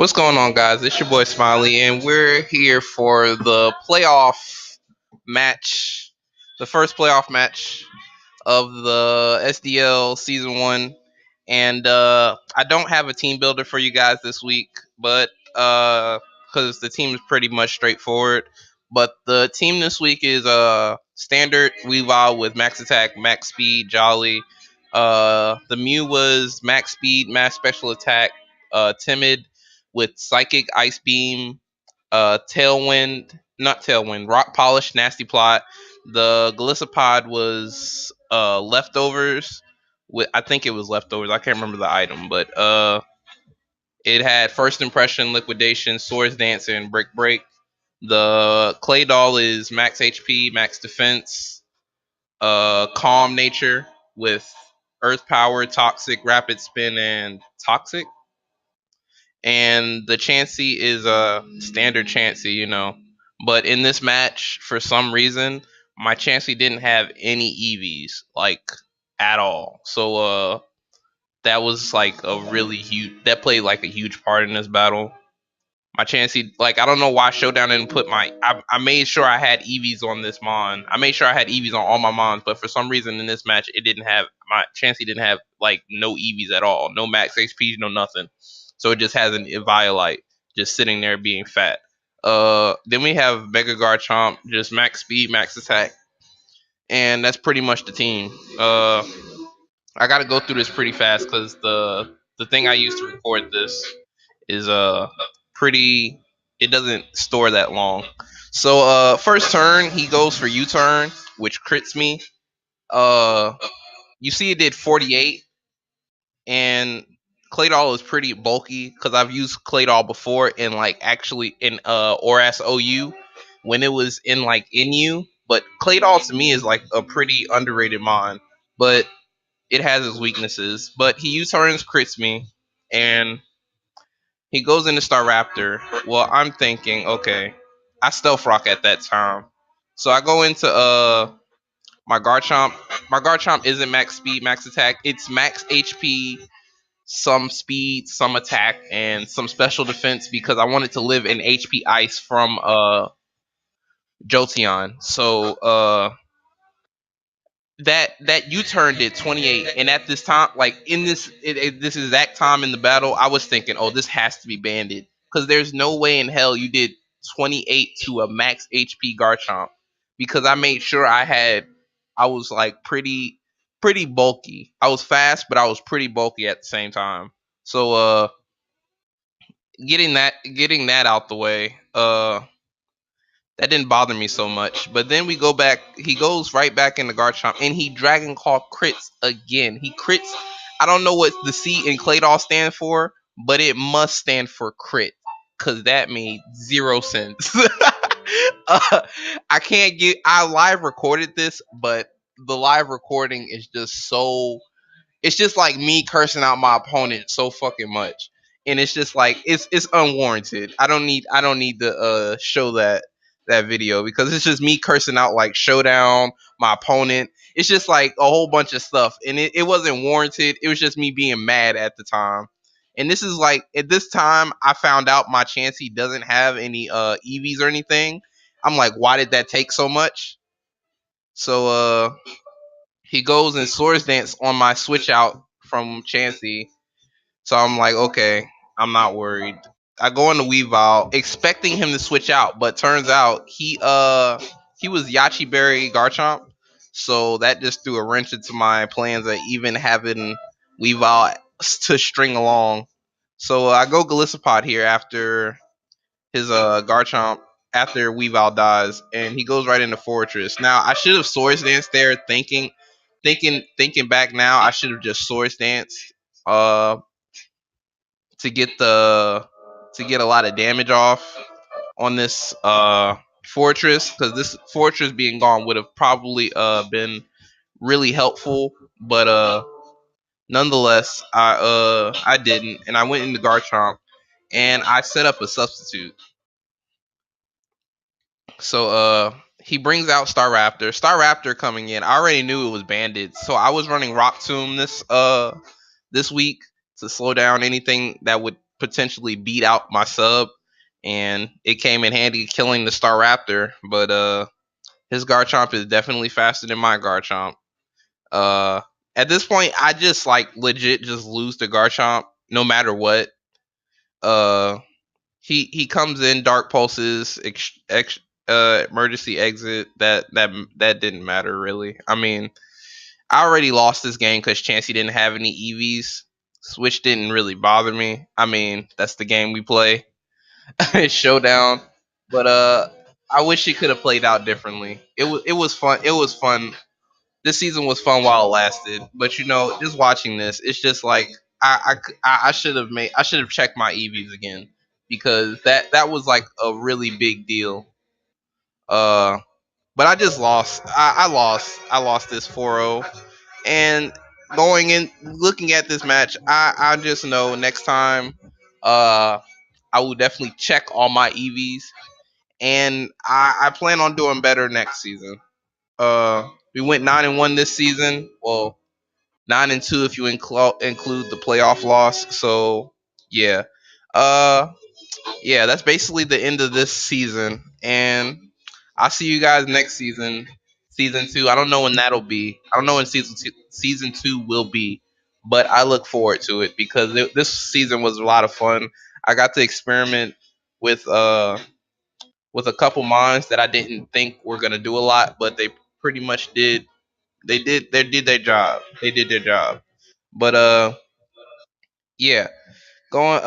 What's going on, guys? It's your boy Smiley, and we're here for the playoff match, the first playoff match of the SDL Season 1. And I don't have a team builder for you guys this week, but because the team is pretty much straightforward. But the team this week is standard Weavile with max attack, max speed, Jolly. The Mew was max speed, max special attack, timid with psychic, ice beam, tailwind, not tailwind, rock polish, nasty plot. The Galissapod was leftovers. I think it was leftovers. I can't remember the item, but it had first impression, liquidation, swords dancer, and brick break. The clay doll is max HP, max defense, calm nature with earth power, toxic, rapid spin, and toxic. And the Chansey is a standard Chansey. But in this match, for some reason, my Chansey didn't have any EVs, like at all. So that was like a really huge. That played like a huge part in this battle. My Chansey, like I don't know why Showdown didn't put my. I made sure I had EVs on this Mon. I made sure I had EVs on all my Mons, but for some reason in this match, it didn't have my Chansey didn't have like no EVs at all, no max HP, no nothing. So it just has an Eviolite just sitting there being fat. Then we have Mega Garchomp, just max speed, max attack, and that's pretty much the team. I got to go through this pretty fast because the thing I use to record this is pretty. It doesn't store that long. So first turn he goes for U-turn, which crits me. Uh, you see it did 48, and Claydol is pretty bulky because I've used Claydol before in like actually in Oras OU when it was in like NU. But Claydol to me is like a pretty underrated mon, but it has its weaknesses. But he U-turns, crits me, and he goes into Staraptor. Well, I'm thinking, okay, I stealth rock at that time. So I go into my Garchomp. My Garchomp isn't max speed, max attack. It's max HP, some speed, some attack, and some special defense because I wanted to live in HP ice from Jolteon. So that U-turn did 28, and at this time, like in this exact time in the battle, I was thinking, oh, this has to be banded because there's no way in hell you did 28 to a max HP Garchomp because I made sure I was like pretty bulky. I was fast, but I was pretty bulky at the same time. So getting that out the way, that didn't bother me so much. But then we go back. He goes right back into Garchomp, and he Dragon Claw crits again. He crits. I don't know what the C in Claydol stand for, but it must stand for crit, cause that made zero sense. I can't get. I live recorded this, but the live recording is just so it's just like me cursing out my opponent so fucking much, and it's just like it's unwarranted. I don't need to show that video because it's just me cursing out like Showdown, my opponent. It's just like a whole bunch of stuff, and it wasn't warranted. It was just me being mad at the time. And this is like at this time I found out my Chansey doesn't have any EVs or anything. I'm like, why did that take so much? So he goes and Swords Dance on my switch out from Chansey. So I'm like, okay, I'm not worried. I go into Weavile expecting him to switch out, but turns out he was Yachi Berry Garchomp. So that just threw a wrench into my plans of even having Weavile to string along. So I go Galissapod here after his Garchomp after Weavile dies, and he goes right into Fortress. Now I should have Swords Dance there, thinking back now, I should have just Swords Danced uh to get a lot of damage off on this Fortress because this Fortress being gone would have probably been really helpful, but nonetheless I didn't, and I went into Garchomp and I set up a substitute. So he brings out Staraptor. Staraptor coming in. I already knew it was banded, so I was running Rock Tomb this week to slow down anything that would potentially beat out my sub, and it came in handy killing the Staraptor. But his Garchomp is definitely faster than my Garchomp. Uh, at this point, I just like legit just lose to Garchomp no matter what. Uh, he comes in dark pulses, emergency exit. That didn't matter really. I mean, I already lost this game because Chansey didn't have any EVs. Switch didn't really bother me. I mean, that's the game we play. It's showdown. But I wish it could have played out differently. It was fun. It was fun. This season was fun while it lasted. But just watching this, it's just like I should have checked my EVs again because that was like a really big deal. Uh, but I just lost. I lost. I lost this 4-0. And going in, looking at this match, I just know next time, uh, I will definitely check all my EVs, and I plan on doing better next season. We went 9-1 this season. Well, 9-2 if you include the playoff loss. So yeah, uh, yeah, that's basically the end of this season, and I'll see you guys next season, season two. I don't know when that'll be. I don't know when season two will be, but I look forward to it because this season was a lot of fun. I got to experiment with uh with a couple mines that I didn't think were gonna do a lot, but they pretty much did. They did their job. They did their job. But yeah. Going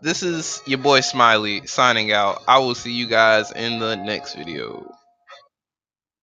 this is your boy Smiley signing out. I will see you guys in the next video.